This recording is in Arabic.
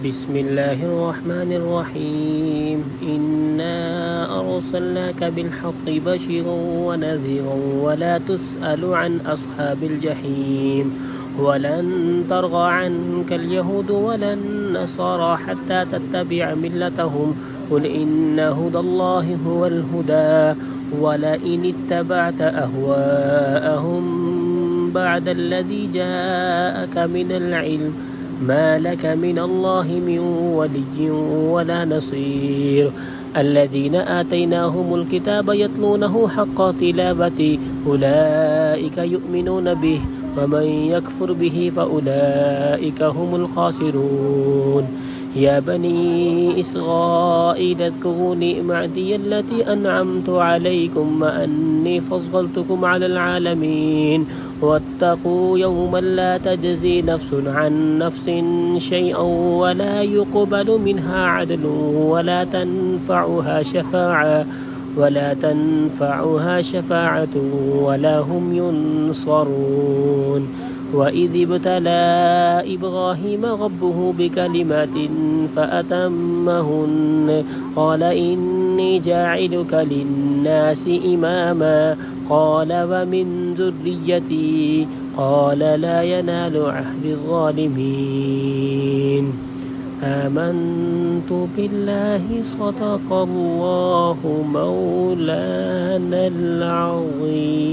بسم الله الرحمن الرحيم إنا أرسلناك بالحق بشيرا ونذيرا ولا تسأل عن أصحاب الجحيم ولن ترضى عنك اليهود ولا النصارى حتى تتبع ملتهم قل إن هدى الله هو الهدى ولئن اتبعت أهواءهم بعد الذي جاءك من العلم ما لك من الله من ولي ولا نصير الذين آتيناهم الكتاب يتلونه حق تلاوته أولئك يؤمنون به ومن يكفر به فأولئك هم الخاسرون يا بني إسرائيل اذكروا نعمتي التي أنعمت عليكم وأني فضلتكم على العالمين واتقوا يوما لا تجزي نفس عن نفس شيئا ولا يقبل منها عدل ولا تنفعها شفاعة ولا هم ينصرون وإذ ابتلى إبراهيم ربه بكلمات فأتمهن قال إني جاعلك للناس إماما قال ومن ذريتي قال لا ينال عهد الظالمين آمنت بالله صدق الله مولانا العظيم.